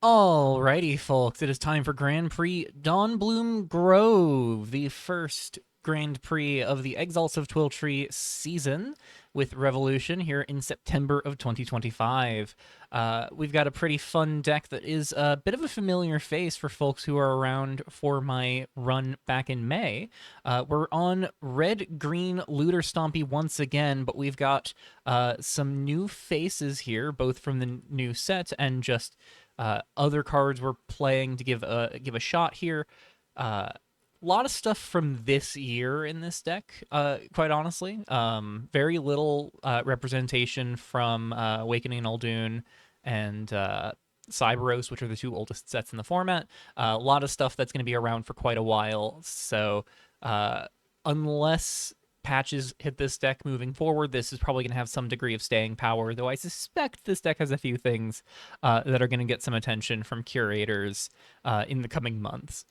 Alrighty, folks, it is time for Grand Prix Dawnbloom Grove, the first Grand Prix of the Exiles of Twiltree season with Revolution here in September of 2025. We've got a pretty fun deck that is a bit of a familiar face for folks who are around for my run back in May. We're on red green looter stompy once again, but we've got some new faces here, both from the new set and just other cards we're playing to give a shot here. A lot of stuff from this year in this deck, quite honestly. Very little representation from Awakening Uldoon and Cyberos, which are the two oldest sets in the format. A lot of stuff that's going to be around for quite a while. So unless patches hit this deck moving forward, this is probably going to have some degree of staying power, though I suspect this deck has a few things that are going to get some attention from curators in the coming months.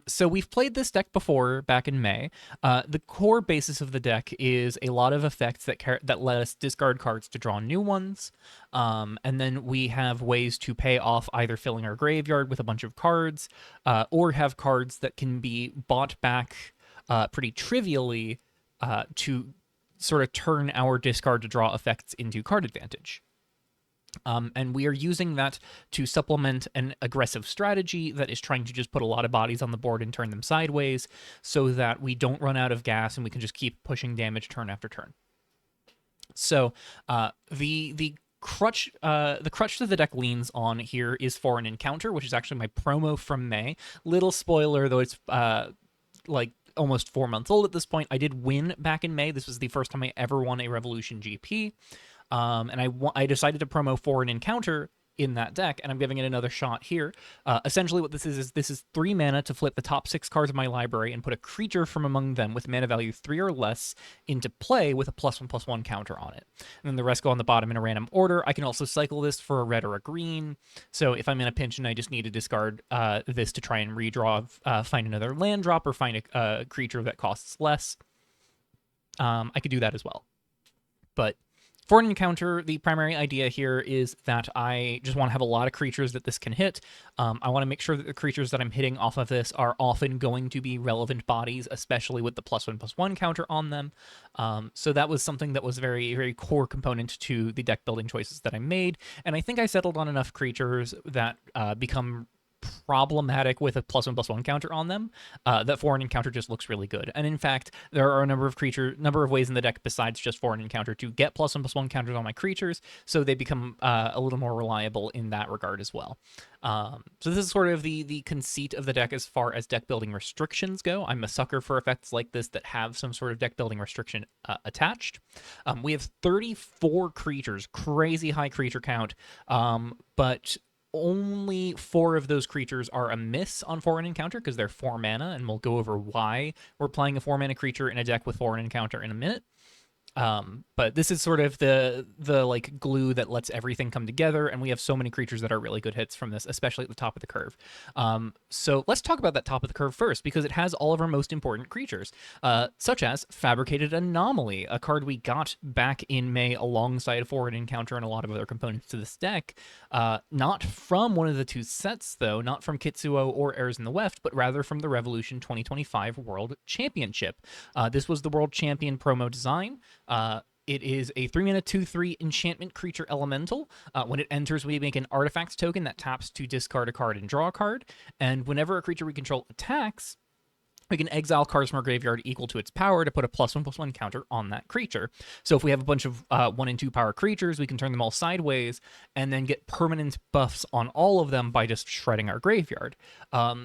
So we've played this deck before back in May. The core basis of the deck is a lot of effects that let us discard cards to draw new ones. And then we have ways to pay off either filling our graveyard with a bunch of cards or have cards that can be bought back pretty trivially to sort of turn our discard to draw effects into card advantage. And we are using that to supplement an aggressive strategy that is trying to just put a lot of bodies on the board and turn them sideways so that we don't run out of gas and we can just keep pushing damage turn after turn. So the crutch that the deck leans on here is for an encounter, which is actually my promo from May. Little spoiler, though, it's like almost 4 months old at this point. I did win back in May. This was the first time I ever won a Revolution GP. And I decided to promo for an encounter in that deck, and I'm giving it another shot here. Essentially what this is 3 mana to flip the top 6 cards of my library and put a creature from among them with mana value 3 or less into play with a +1/+1 counter on it. And then the rest go on the bottom in a random order. I can also cycle this for a red or a green. So if I'm in a pinch and I just need to discard this to try and redraw, find another land drop or find a creature that costs less, I could do that as well. But for an encounter, the primary idea here is that I just want to have a lot of creatures that this can hit. I want to make sure that the creatures that I'm hitting off of this are often going to be relevant bodies, especially with the +1/+1 counter on them. So that was something that was very, very core component to the deck building choices that I made. And I think I settled on enough creatures that become problematic with a +1/+1 counter on them, that for an encounter just looks really good. And in fact, there are a number of ways in the deck besides just for an encounter to get +1/+1 counters on my creatures, so they become a little more reliable in that regard as well. So this is sort of the conceit of the deck as far as deck building restrictions go. I'm a sucker for effects like this that have some sort of deck building restriction attached. We have 34 creatures, crazy high creature count, but only 4 of those creatures are a miss on foreign encounter because they're 4 mana, and we'll go over why we're playing a 4 mana creature in a deck with foreign encounter in a minute. But this is sort of the like glue that lets everything come together, and we have so many creatures that are really good hits from this, especially at the top of the curve. So let's talk about that top of the curve first, because it has all of our most important creatures, such as Fabricated Anomaly, a card we got back in May alongside Forward Encounter and a lot of other components to this deck. Not from one of the 2 sets, though, not from Kitsuo or Heirs in the Weft, but rather from the Revolution 2025 World Championship. This was the World Champion promo design. It is a 3 mana 2/3 enchantment creature elemental. When it enters, we make an artifact token that taps to discard a card and draw a card. And whenever a creature we control attacks, we can exile cards from our graveyard equal to its power to put a +1/+1 counter on that creature. So if we have a bunch of 1 and 2 power creatures, we can turn them all sideways and then get permanent buffs on all of them by just shredding our graveyard.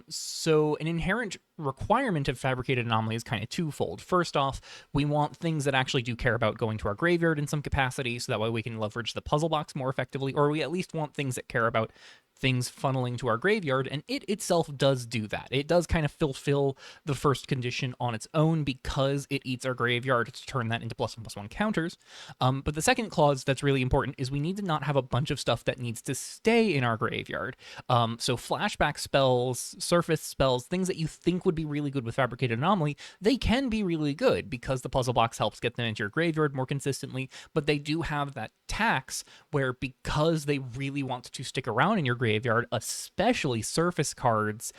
So an inherent requirement of Fabricated Anomaly is kind of twofold. First off, we want things that actually do care about going to our graveyard in some capacity, so that way we can leverage the puzzle box more effectively, or we at least want things that care about things funneling to our graveyard, and it itself does do that. It does kind of fulfill the first condition on its own because it eats our graveyard to turn that into +1/+1 counters. But the second clause that's really important is we need to not have a bunch of stuff that needs to stay in our graveyard. So flashback spells, surface spells, things that you think would be really good with Fabricated Anomaly, they can be really good because the puzzle box helps get them into your graveyard more consistently, but they do have that tax where because they really want to stick around in your graveyard, especially surface cards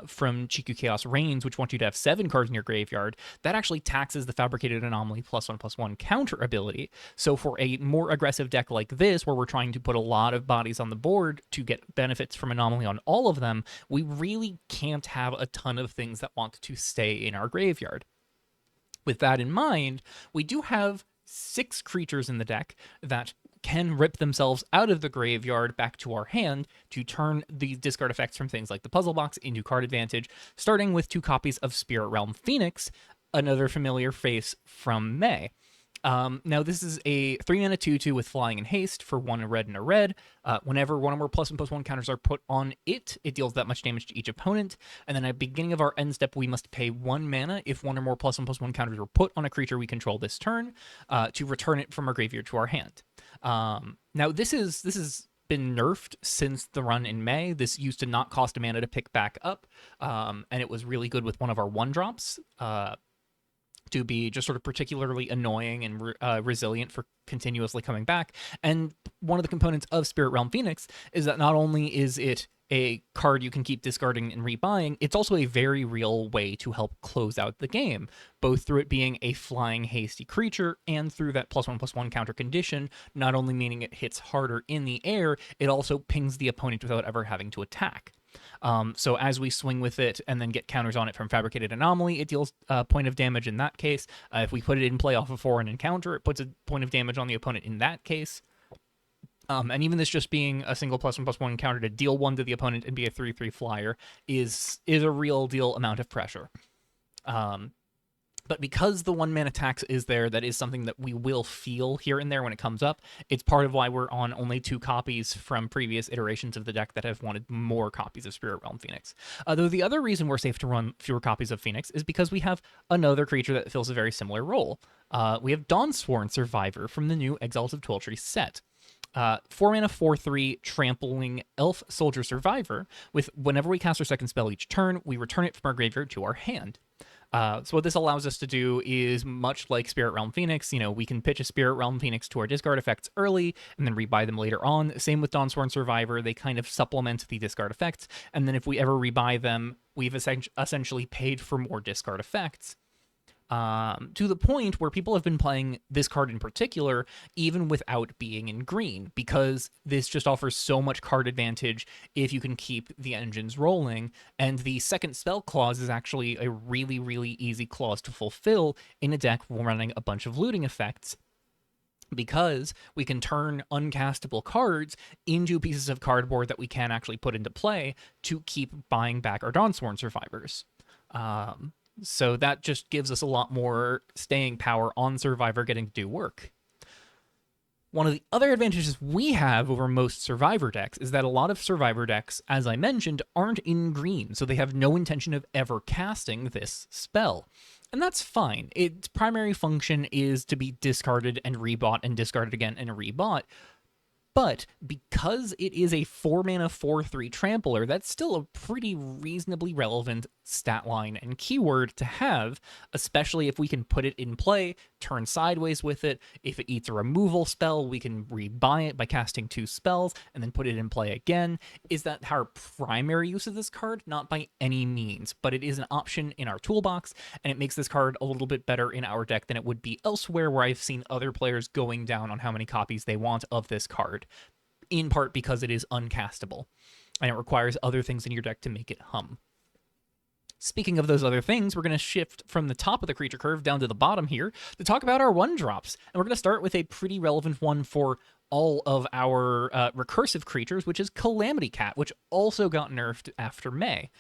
from Chiku Chaos Reigns, which want you to have 7 cards in your graveyard, that actually taxes the Fabricated Anomaly +1/+1 counter ability. So for a more aggressive deck like this, where we're trying to put a lot of bodies on the board to get benefits from Anomaly on all of them, we really can't have a ton of things that want to stay in our graveyard. With that in mind, we do have 6 creatures in the deck that can rip themselves out of the graveyard back to our hand to turn the discard effects from things like the puzzle box into card advantage, starting with 2 copies of Spirit Realm Phoenix, another familiar face from May. Now, this is a 3-mana 2/2 with flying and haste for 1 red and a red. Whenever one or more +1/+1 counters are put on it, it deals that much damage to each opponent. And then at the beginning of our end step, we must pay 1 mana if 1 or more +1/+1 counters are put on a creature we control this turn to return it from our graveyard to our hand. Now, this is been nerfed since the run in May. This used to not cost a mana to pick back up, and it was really good with one of our 1-drops. To be just sort of particularly annoying and resilient for continuously coming back. And one of the components of Spirit Realm Phoenix is that not only is it a card you can keep discarding and rebuying, it's also a very real way to help close out the game, both through it being a flying hasty creature and through that +1/+1 counter condition, not only meaning it hits harder in the air, it also pings the opponent without ever having to attack. So as we swing with it and then get counters on it from Fabricated Anomaly, it deals a point of damage in that case. If we put it in play off of 4 and encounter, it puts a point of damage on the opponent in that case. And even this just being a single +1/+1 counter to deal 1 to the opponent and be a 3/3 flyer is a real deal amount of pressure. But because the 1-mana tax is there, that is something that we will feel here and there when it comes up. It's part of why we're on only 2 copies from previous iterations of the deck that have wanted more copies of Spirit Realm Phoenix. Though the other reason we're safe to run fewer copies of Phoenix is because we have another creature that fills a very similar role. We have Dawnsworn Survivor from the new Exiles of Twiltree set. 4-mana 4/3 trampling Elf Soldier Survivor with whenever we cast our second spell each turn, we return it from our graveyard to our hand. So what this allows us to do is much like Spirit Realm Phoenix, we can pitch a Spirit Realm Phoenix to our discard effects early and then rebuy them later on. Same with Dawnsworn Survivor, they kind of supplement the discard effects, and then if we ever rebuy them, we've essentially paid for more discard effects. To the point where people have been playing this card in particular, even without being in green, because this just offers so much card advantage if you can keep the engines rolling. And the second spell clause is actually a really, really easy clause to fulfill in a deck running a bunch of looting effects, because we can turn uncastable cards into pieces of cardboard that we can actually put into play to keep buying back our Dawnsworn Survivors. So that just gives us a lot more staying power on Survivor getting to do work. One of the other advantages we have over most Survivor decks is that a lot of Survivor decks, as I mentioned, aren't in green, so they have no intention of ever casting this spell. And that's fine. Its primary function is to be discarded and rebought and discarded again and rebought. But because it is a 4-mana 4/3 trampler, that's still a pretty reasonably relevant stat line and keyword to have, especially if we can put it in play, turn sideways with it. If it eats a removal spell, we can rebuy it by casting 2 spells and then put it in play again. Is that our primary use of this card? Not by any means, but it is an option in our toolbox, and it makes this card a little bit better in our deck than it would be elsewhere, where I've seen other players going down on how many copies they want of this card, in part because it is uncastable, and it requires other things in your deck to make it hum. Speaking of those other things, we're going to shift from the top of the creature curve down to the bottom here to talk about our 1-drops. And we're going to start with a pretty relevant one for all of our recursive creatures, which is Calamity Cat, which also got nerfed after May.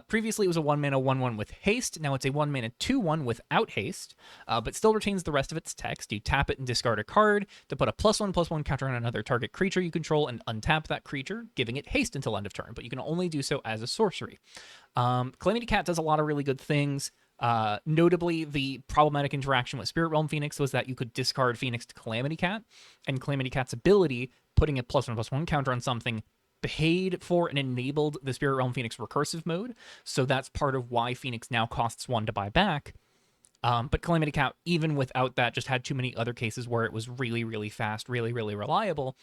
Previously, it was a 1-mana 1/1 with haste. Now it's a 1-mana 2/1 without haste, but still retains the rest of its text. You tap it and discard a card to put a +1/+1 counter on another target creature you control and untap that creature, giving it haste until end of turn, but you can only do so as a sorcery. Calamity Cat does a lot of really good things. Notably, the problematic interaction with Spirit Realm Phoenix was that you could discard Phoenix to Calamity Cat, and Calamity Cat's ability, putting a +1/+1 counter on something, paid for and enabled the Spirit Realm Phoenix recursive mode, so that's part of why Phoenix now costs 1 to buy back. But Calamity Cat, even without that, just had too many other cases where it was really, really fast, really, really reliable,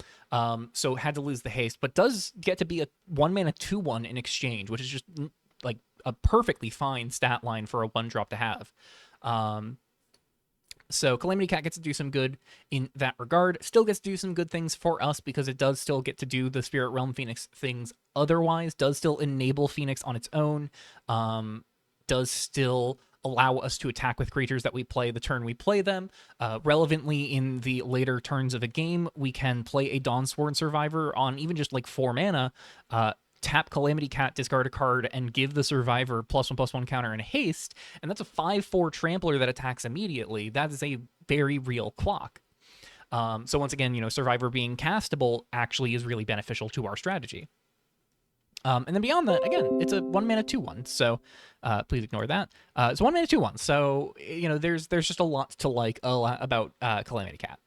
so had to lose the haste, but does get to be a 1-mana 2/1 in exchange, which is just like a perfectly fine stat line for a 1-drop to have. So Calamity Cat gets to do some good in that regard. Still gets to do some good things for us because it does still get to do the Spirit Realm Phoenix things otherwise, does still enable Phoenix on its own, does still allow us to attack with creatures that we play the turn we play them. Relevantly, in the later turns of a game, we can play a Dawnsworn Survivor on even just like 4 mana, tap Calamity Cat, discard a card, and give the Survivor +1/+1 counter and haste, and that's a 5/4 trampler that attacks immediately. That is a very real clock. So once again, Survivor being castable actually is really beneficial to our strategy. And then beyond that, again, it's a 1-mana 2/1, so please ignore that. It's a 1-mana 2/1, so there's just a lot to like about Calamity Cat.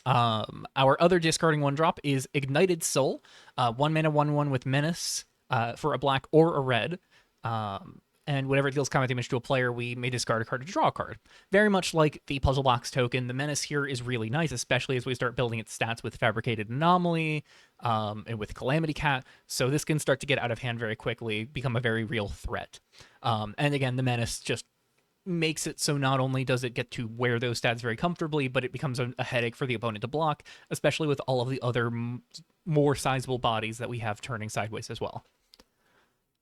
Our other discarding 1-drop is Ignited Soul, 1-mana 1/1 with Menace for a black or a red. And whenever it deals combat damage to a player, we may discard a card to draw a card. Very much like the Puzzle Box token, the Menace here is really nice, especially as we start building its stats with Fabricated Anomaly and with Calamity Cat. So this can start to get out of hand very quickly, become a very real threat. And again, the Menace just makes it so not only does it get to wear those stats very comfortably, but it becomes a headache for the opponent to block, especially with all of the other more sizable bodies that we have turning sideways as well.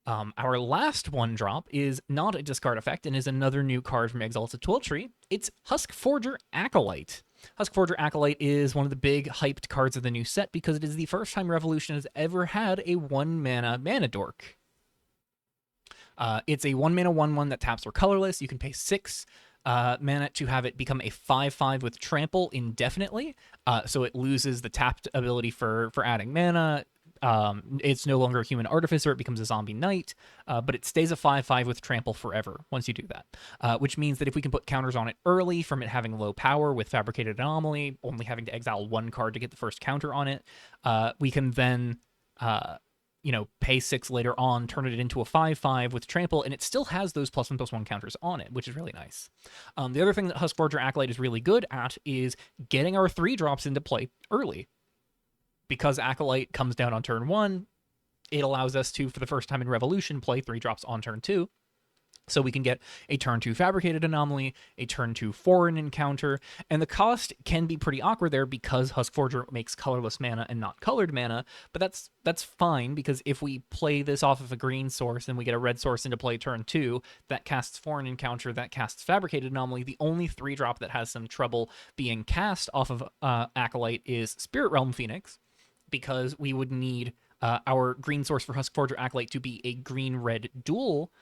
Our last 1-drop is not a discard effect and is another new card from Exalted Twiltree. It's Huskforger Acolyte. Huskforger Acolyte is one of the big hyped cards of the new set because it is the first time Revolution has ever had a 1-mana mana dork. It's a 1-mana 1/1 that taps for colorless. You can pay 6 mana to have it become a 5/5 with trample indefinitely. So it loses the tapped ability for adding mana. It's no longer a human artificer. It becomes a zombie knight, but it stays a 5/5 with trample forever once you do that, which means that if we can put counters on it early from it having low power with Fabricated Anomaly, only having to exile 1 card to get the first counter on it, we can then pay 6 later on, turn it into a 5/5 with trample, and it still has those +1/+1 counters on it, which is really nice. The other thing that Huskforger Acolyte is really good at is getting our 3-drops into play early. Because Acolyte comes down on turn 1, it allows us to, for the first time in Revolution, play 3-drops on turn 2. So we can get a turn 2 Fabricated Anomaly, a turn 2 Foreign Encounter, and the cost can be pretty awkward there because Huskforger makes colorless mana and not colored mana, but that's fine because if we play this off of a green source and we get a red source into play turn 2, that casts Foreign Encounter, that casts Fabricated Anomaly. The only 3-drop that has some trouble being cast off of Acolyte is Spirit Realm Phoenix, because we would need our green source for Huskforger Acolyte to be a green-red dual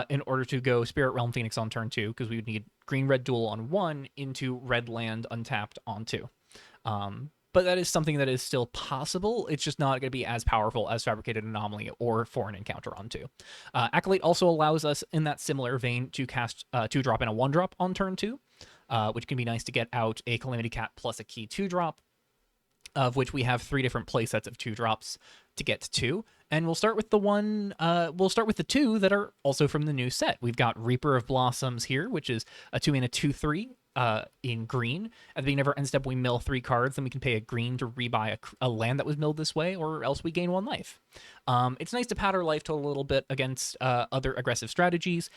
in order to go Spirit Realm Phoenix on turn 2, because we would need green-red dual on 1 into red land untapped on 2. But that is something that is still possible. It's just not going to be as powerful as Fabricated Anomaly or Foreign Encounter on 2. Acolyte also allows us, in that similar vein, to cast 2-drop and a 1-drop on turn 2, which can be nice to get out a Calamity Cat plus a key 2-drop, of which we have 3 different playsets of 2-drops to get to 2. And we'll start with the 2 that are also from the new set. We've got Reaper of Blossoms here, which is a 2-mana 2/3 in green. At the beginning of our end step, we mill 3 cards, then we can pay a green to rebuy a land that was milled this way, or else we gain 1 life. It's nice to pad our life total a little bit against other aggressive strategies.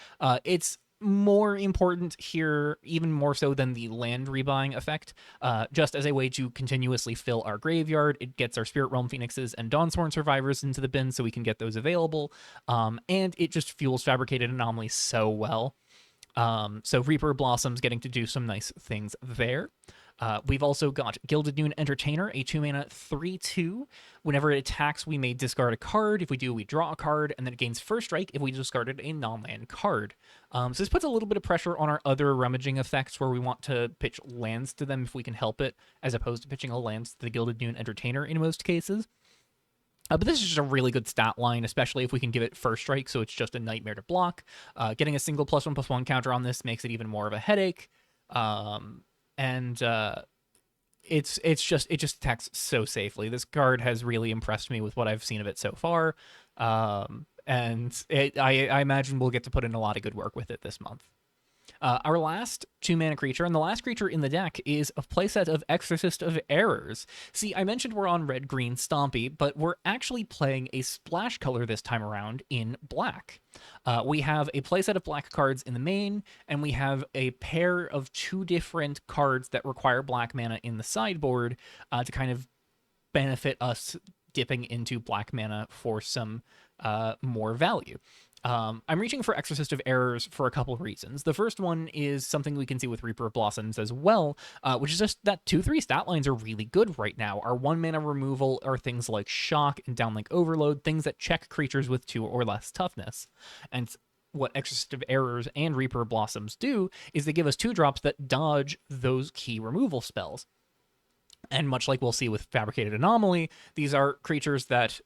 It's more important here, even more so than the land rebuying effect, just as a way to continuously fill our graveyard. It gets our Spirit Realm Phoenixes and Dawnsworn Survivors into the bin so we can get those available, and it just fuels Fabricated Anomalies so well. So Reaper Blossoms getting to do some nice things there. We've also got Gilded Noon Entertainer, a 2-mana 3/2. Whenever it attacks, we may discard a card. If we do, we draw a card, and then it gains first strike if we discarded a non-land card. So this puts a little bit of pressure on our other rummaging effects where we want to pitch lands to them if we can help it, as opposed to pitching a land to the Gilded Noon Entertainer in most cases. But this is just a really good stat line, especially if we can give it first strike, so it's just a nightmare to block. Getting a single +1/+1 counter on this makes it even more of a headache. And it just attacks so safely. This card has really impressed me with what I've seen of it so far. And I imagine we'll get to put in a lot of good work with it this month. Our last 2-mana creature, and the last creature in the deck, is a playset of Exorcist of Errors. See, I mentioned we're on red-green Stompy, but we're actually playing a splash color this time around in black. We have a playset of black cards in the main, and we have a pair of 2 different cards that require black mana in the sideboard to kind of benefit us dipping into black mana for some more value. I'm reaching for Exorcist of Errors for a couple of reasons. The first one is something we can see with Reaper of Blossoms as well, which is just that 2/3 stat lines are really good right now. Our 1-mana removal are things like Shock and Downlink Overload, things that check creatures with 2 or less toughness. And what Exorcist of Errors and Reaper of Blossoms do is they give us 2 drops that dodge those key removal spells. And much like we'll see with Fabricated Anomaly, these are creatures that,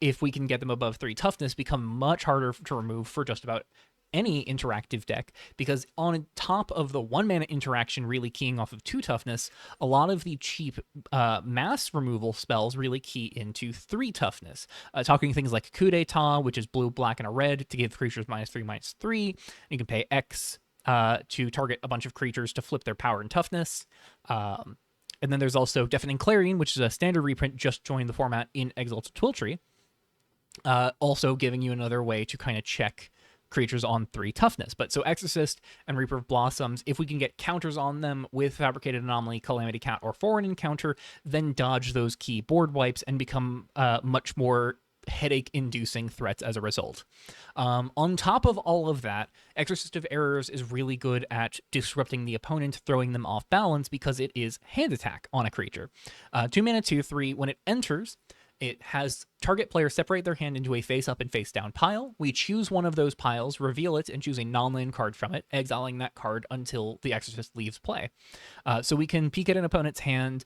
if we can get them above 3 toughness, become much harder to remove for just about any interactive deck, because on top of the 1-mana interaction really keying off of 2 toughness, a lot of the cheap mass removal spells really key into 3 toughness. Talking things like Coup d'etat, which is blue, black, and a red to give creatures -3/-3. You can pay X to target a bunch of creatures to flip their power and toughness. And then there's also Deafening Clarion, which is a standard reprint, just joined the format in Exalted Twiltree. Also giving you another way to kind of check creatures on 3 toughness. But so Exorcist and Reaper of Blossoms, if we can get counters on them with Fabricated Anomaly, Calamity Cat, or Foreign Encounter, then dodge those key board wipes and become much more headache-inducing threats as a result. On top of all of that, Exorcist of Errors is really good at disrupting the opponent, throwing them off balance, because it is hand attack on a creature. 2-mana 2/3, when it enters, it has target player separate their hand into a face-up and face-down pile. We choose one of those piles, reveal it, and choose a non-land card from it, exiling that card until the Exorcist leaves play. So we can peek at an opponent's hand,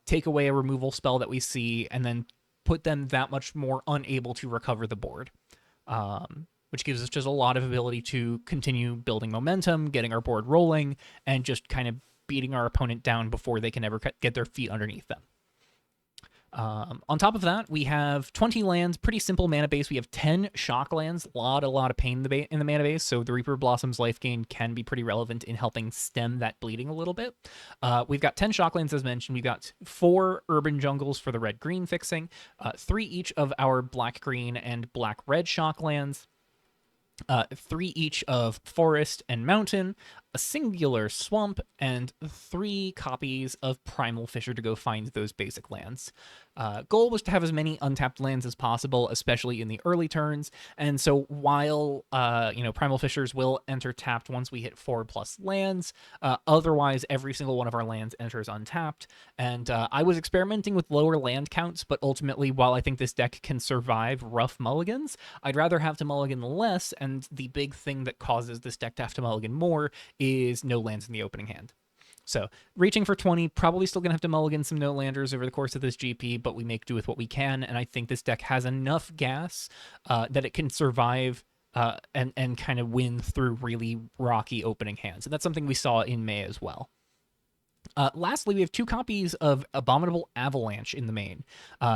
take away a removal spell that we see, and then put them that much more unable to recover the board, which gives us just a lot of ability to continue building momentum, getting our board rolling, and just kind of beating our opponent down before they can ever get their feet underneath them. On top of that, we have 20 lands, pretty simple mana base. We have 10 shock lands, a lot of pain in the mana base, so the Reaper of Blossoms life gain can be pretty relevant in helping stem that bleeding a little bit. We've got 10 shock lands, as mentioned. We've got 4 urban jungles for the red-green fixing, 3 each of our black-green and black-red shock lands, 3 each of forest and mountain, a singular swamp, and 3 copies of Primal Fissure to go find those basic lands. Goal was to have as many untapped lands as possible, especially in the early turns, and so while Primal Fissures will enter tapped once we hit 4+ lands, otherwise every single one of our lands enters untapped, and I was experimenting with lower land counts, but ultimately, while I think this deck can survive rough mulligans, I'd rather have to mulligan less, and the big thing that causes this deck to have to mulligan more is no lands in the opening hand. So reaching for 20, probably still going to have to mulligan some no-landers over the course of this GP, but we make do with what we can, and I think this deck has enough gas that it can survive and kind of win through really rocky opening hands. And that's something we saw in May as well. Lastly, we have 2 copies of Abominable Avalanche in the main.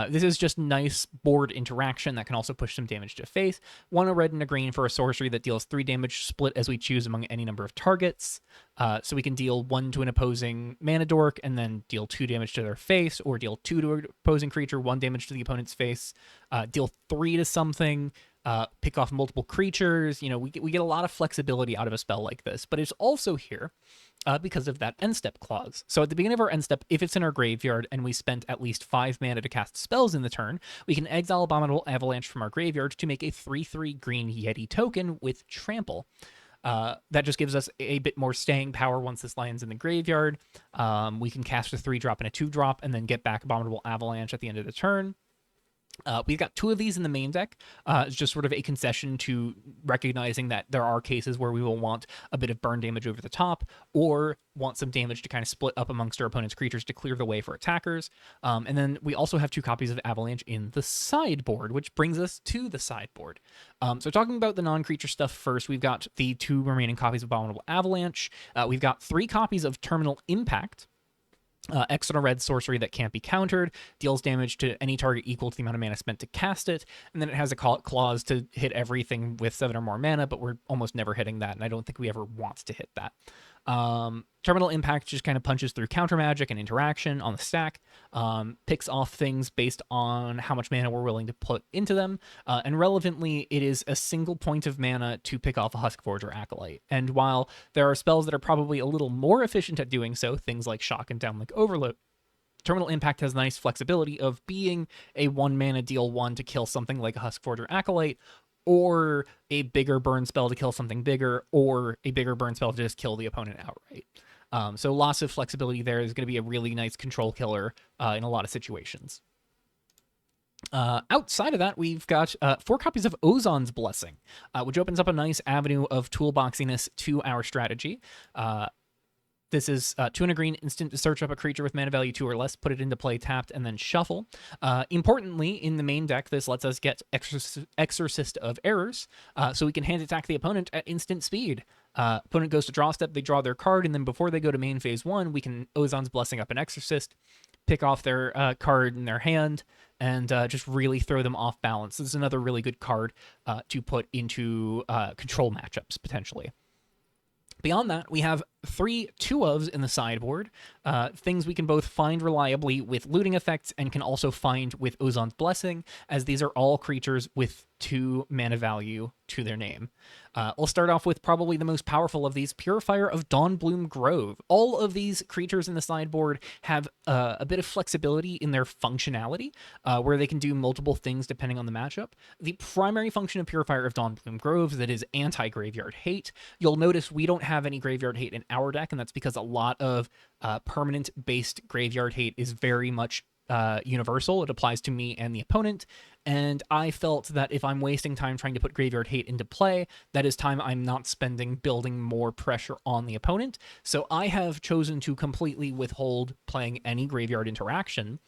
This is just nice board interaction that can also push some damage to face. 1 a red and a green for a sorcery that deals 3 damage split as we choose among any number of targets. So we can deal 1 to an opposing mana dork and then deal 2 damage to their face, or deal 2 to an opposing creature, 1 damage to the opponent's face, deal 3 to something, pick off multiple creatures. We get a lot of flexibility out of a spell like this, but it's also here because of that end step clause. So at the beginning of our end step, if it's in our graveyard and we spent at least 5 mana to cast spells in the turn, we can exile Abominable Avalanche from our graveyard to make a 3/3 green Yeti token with trample. That just gives us a bit more staying power once this lands in the graveyard. We can cast a 3-drop and a 2-drop and then get back Abominable Avalanche at the end of the turn. We've got 2 of these in the main deck. It's just sort of a concession to recognizing that there are cases where we will want a bit of burn damage over the top, or want some damage to kind of split up amongst our opponent's creatures to clear the way for attackers. And then we also have 2 copies of Avalanche in the sideboard, which brings us to the sideboard. So talking about the non-creature stuff first, we've got the 2 remaining copies of Abominable Avalanche. We've got 3 copies of Terminal Impact. X on a red sorcery that can't be countered, deals damage to any target equal to the amount of mana spent to cast it, and then it has a clause to hit everything with 7 or more mana, but we're almost never hitting that, and I don't think we ever want to hit that. Terminal Impact just kind of punches through counter magic and interaction on the stack, picks off things based on how much mana we're willing to put into them, and relevantly, it is a single point of mana to pick off a Huskforge or Acolyte. And while there are spells that are probably a little more efficient at doing so, things like Shock and Downlink Overload, Terminal Impact has nice flexibility of being a 1 mana deal 1 to kill something like a Huskforge or Acolyte, or a bigger burn spell to kill something bigger, or a bigger burn spell to just kill the opponent outright. So lots of flexibility there is going to be a really nice control killer in a lot of situations. Outside of that, we've got 4 copies of Ozon's Blessing, which opens up a nice avenue of toolboxiness to our strategy. This is 2 and a green instant to search up a creature with mana value 2 or less, put it into play tapped, and then shuffle. Importantly, in the main deck, this lets us get Exorcist of Errors, so we can hand attack the opponent at instant speed. Opponent goes to draw step, they draw their card, and then before they go to main phase 1, we can Ozon's Blessing up an Exorcist, pick off their card in their hand, and just really throw them off balance. This is another really good card to put into control matchups, potentially. Beyond that, we have 3 2-ofs in the sideboard, things we can both find reliably with looting effects and can also find with Ozon's Blessing, as these are all creatures with 2 mana value to their name. We'll start off with probably the most powerful of these, Purifier of Dawnbloom Grove. All of these creatures in the sideboard have a bit of flexibility in their functionality, where they can do multiple things depending on the matchup. The primary function of Purifier of Dawnbloom Grove is that it is anti-graveyard hate. You'll notice we don't have any graveyard hate in our deck, and that's because a lot of permanent-based graveyard hate is very much universal. It applies to me and the opponent, and I felt that if I'm wasting time trying to put graveyard hate into play, that is time I'm not spending building more pressure on the opponent. So I have chosen to completely withhold playing any graveyard interaction,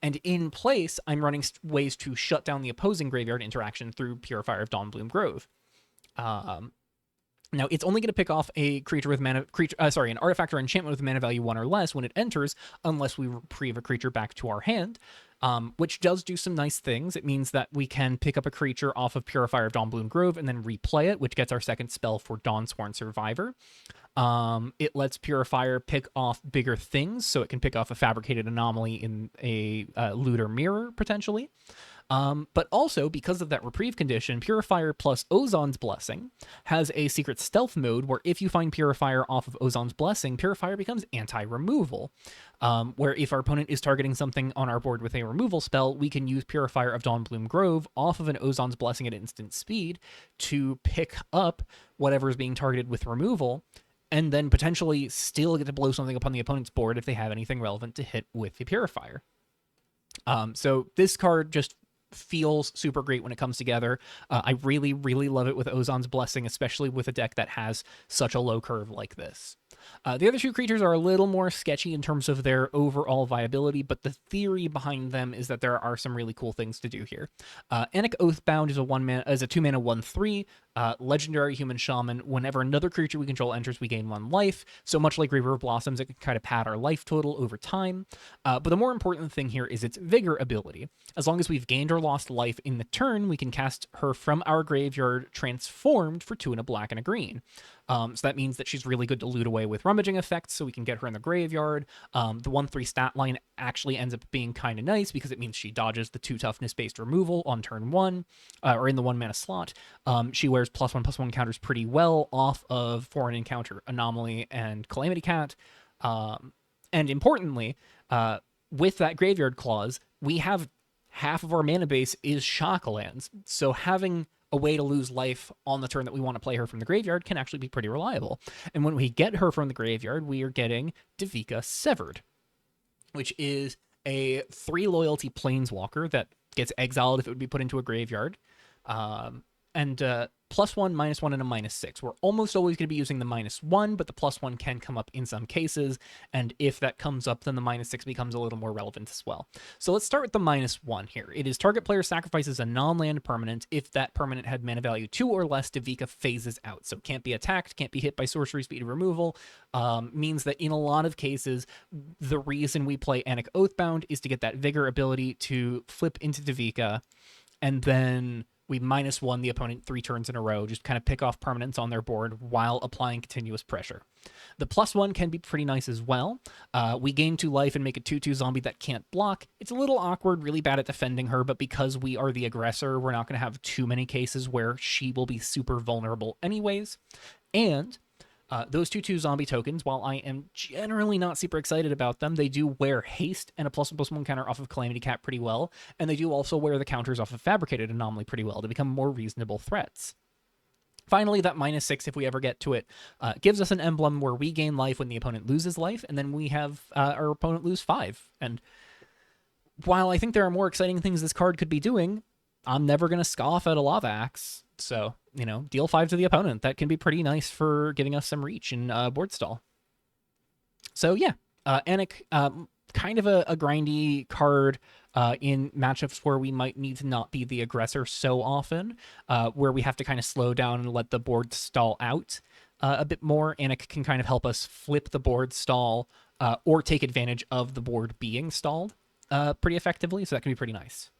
and in place, I'm running ways to shut down the opposing graveyard interaction through Purifier of Dawnbloom Grove. Now, it's only going to pick off a creature with an artifact or enchantment with mana value 1 or less when it enters, unless we reprieve a creature back to our hand, which does do some nice things. It means that we can pick up a creature off of Purifier of Dawnbloom Grove and then replay it, which gets our second spell for Dawnsworn Survivor. It lets Purifier pick off bigger things, so it can pick off a Fabricated Anomaly in a Looter Mirror, potentially. But also, because of that reprieve condition, Purifier plus Ozon's Blessing has a secret stealth mode where if you find Purifier off of Ozon's Blessing, Purifier becomes anti-removal, where if our opponent is targeting something on our board with a removal spell, we can use Purifier of Dawnbloom Grove off of an Ozon's Blessing at instant speed to pick up whatever is being targeted with removal, and then potentially still get to blow something up on the opponent's board if they have anything relevant to hit with the Purifier. So this card just feels super great when it comes together. I really, really love it with Ozon's Blessing, especially with a deck that has such a low curve like this. The other 2 creatures are a little more sketchy in terms of their overall viability, but the theory behind them is that there are some really cool things to do here. Anik Oathbound is a 2-mana 1/3 legendary human shaman. Whenever another creature we control enters, we gain 1 life. So much like River of Blossoms, it can kind of pad our life total over time. But the more important thing here is its Vigor ability. As long as we've gained or lost life in the turn, we can cast her from our graveyard transformed for 2 and a black and a green. So that means that she's really good to loot away with rummaging effects, so we can get her in the graveyard. The 1/3 stat line actually ends up being kind of nice because it means she dodges the 2 toughness-based removal on turn 1, or in the 1 mana slot. She wears +1/+1 counters pretty well off of Foreign Encounter, Anomaly, and Calamity Cat. And importantly, with that graveyard clause, we have half of our mana base is shock lands. So having a way to lose life on the turn that we want to play her from the graveyard can actually be pretty reliable. And when we get her from the graveyard, we are getting Davika Severed, which is a 3 loyalty planeswalker that gets exiled if it would be put into a graveyard. And +1, -1, and a -6. We're almost always going to be using the -1, but the +1 can come up in some cases. And if that comes up, then the -6 becomes a little more relevant as well. So let's start with the -1 here. It is target player sacrifices a non-land permanent. If that permanent had mana value 2 or less, Davika phases out. So can't be attacked, can't be hit by sorcery speed removal. Means that in a lot of cases, the reason we play Anik Oathbound is to get that Vigor ability to flip into Davika, and then we -1 the opponent 3 turns in a row, just kind of pick off permanents on their board while applying continuous pressure. The +1 can be pretty nice as well. We gain 2 life and make a 2/2 zombie that can't block. It's a little awkward, really bad at defending her, but because we are the aggressor, we're not going to have too many cases where she will be super vulnerable anyways. And those 2/2 zombie tokens, while I am generally not super excited about them, they do wear haste and a +1/+1 counter off of Calamity Cat pretty well, and they do also wear the counters off of Fabricated Anomaly pretty well to become more reasonable threats. Finally, that -6, if we ever get to it, gives us an emblem where we gain life when the opponent loses life, and then we have our opponent lose 5. And while I think there are more exciting things this card could be doing, I'm never going to scoff at a Lava Axe. So, deal 5 to the opponent. That can be pretty nice for giving us some reach in board stall. So, yeah, Anik, kind of a grindy card in matchups where we might need to not be the aggressor so often, where we have to kind of slow down and let the board stall out a bit more. Anik can kind of help us flip the board stall or take advantage of the board being stalled pretty effectively, so that can be pretty nice.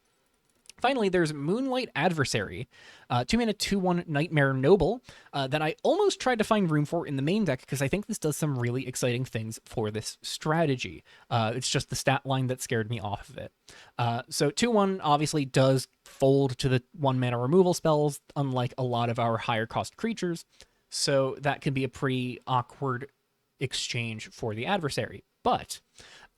Finally, there's Moonlight Adversary, 2 mana, 2/1 Nightmare Noble that I almost tried to find room for in the main deck because I think this does some really exciting things for this strategy. It's just the stat line that scared me off of it. So 2/1 obviously does fold to the 1 mana removal spells, unlike a lot of our higher cost creatures. So that can be a pretty awkward exchange for the adversary. But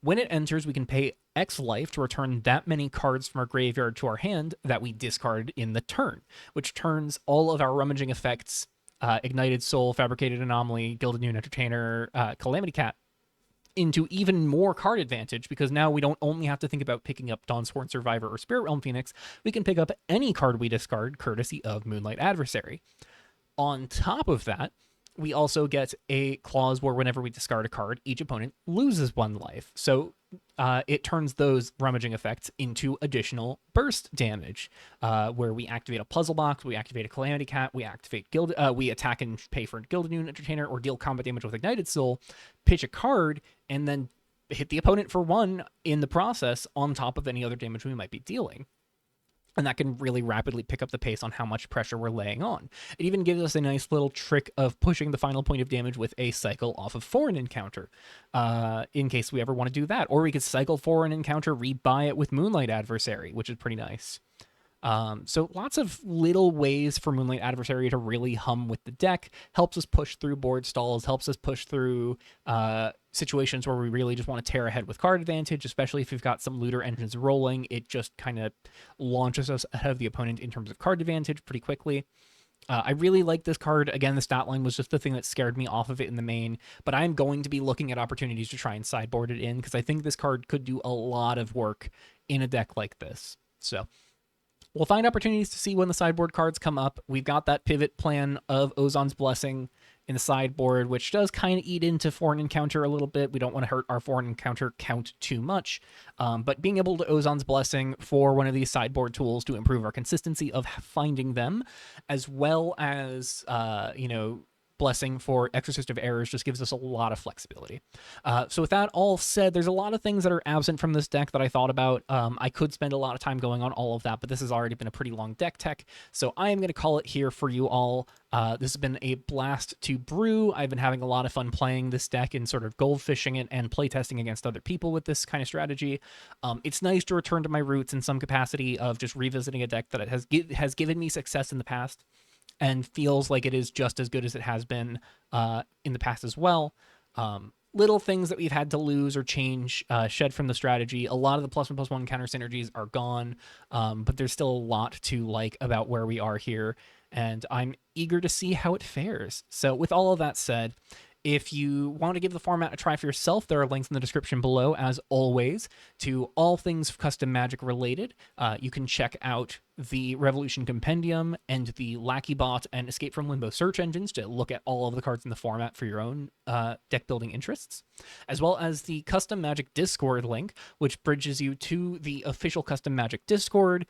when it enters, we can pay X life to return that many cards from our graveyard to our hand that we discarded in the turn, which turns all of our rummaging effects, Ignited Soul, Fabricated Anomaly, Gilded Noon Entertainer, Calamity Cat, into even more card advantage, because now we don't only have to think about picking up Dawnsworn Survivor or Spirit Realm Phoenix. We can pick up any card we discard courtesy of Moonlight Adversary. On top of that, we also get a clause where whenever we discard a card, each opponent loses 1 life. So it turns those rummaging effects into additional burst damage, where we activate a puzzle box, we activate a Calamity Cat, we activate we attack and pay for Gilded Noon Entertainer, or deal combat damage with Ignited Soul, pitch a card, and then hit the opponent for 1 in the process on top of any other damage we might be dealing. And that can really rapidly pick up the pace on how much pressure we're laying on. It even gives us a nice little trick of pushing the final point of damage with a cycle off of Foreign Encounter, in case we ever want to do that. Or we could cycle Foreign Encounter, rebuy it with Moonlight Adversary, which is pretty nice. So lots of little ways for Moonlight Adversary to really hum with the deck. Helps us push through board stalls, helps us push through situations where we really just want to tear ahead with card advantage, especially if we've got some looter engines rolling. It just kind of launches us ahead of the opponent in terms of card advantage pretty quickly. I really like this card. Again, the stat line was just the thing that scared me off of it in the main, but I'm going to be looking at opportunities to try and sideboard it in, because I think this card could do a lot of work in a deck like this. So we'll find opportunities to see when the sideboard cards come up. We've got that pivot plan of Ozon's Blessing in the sideboard, which does kind of eat into Foreign Encounter a little bit. We don't want to hurt our Foreign Encounter count too much. But being able to Ozon's Blessing for one of these sideboard tools to improve our consistency of finding them, as well as, Blessing for Exorcist of Errors, just gives us a lot of flexibility. So with that all said, there's a lot of things that are absent from this deck that I thought about. I could spend a lot of time going on all of that, but this has already been a pretty long deck tech, so I am going to call it here for you all. This has been a blast to brew. I've been having a lot of fun playing this deck and sort of goldfishing it and playtesting against other people with this kind of strategy. It's nice to return to my roots in some capacity of just revisiting a deck that has given me success in the past, and feels like it is just as good as it has been in the past as well. little things that we've had to lose or change, shed from the strategy. A lot of the +1/+1 counter synergies are gone, but there's still a lot to like about where we are here, and I'm eager to see how it fares. So with all of that said, if you want to give the format a try for yourself, there are links in the description below, as always, to all things custom Magic related. You can check out the Revolution Compendium and the Lackey Bot and Escape from Limbo search engines to look at all of the cards in the format for your own deck building interests, as well as the Custom Magic Discord link, which bridges you to the official Custom Magic Discord,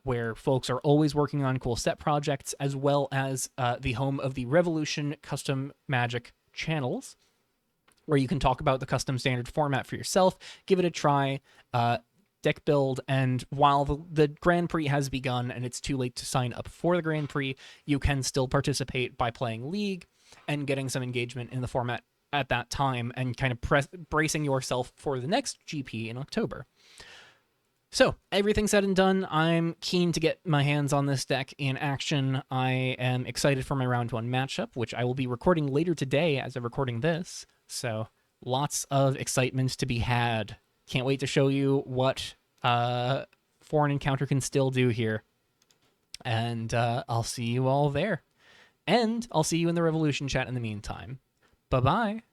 where folks are always working on cool set projects, as well as the home of the Revolution Custom Magic channels, where you can talk about the custom standard format for yourself, give it a try, deck build, and while the Grand Prix has begun and it's too late to sign up for the Grand Prix, you can still participate by playing League and getting some engagement in the format at that time and kind of bracing yourself for the next GP in October. So, everything said and done, I'm keen to get my hands on this deck in action. I am excited for my round 1 matchup, which I will be recording later today as I'm recording this. So, lots of excitement to be had. Can't wait to show you what Foreign Encounter can still do here. And I'll see you all there. And I'll see you in the Revolution chat in the meantime. Bye-bye.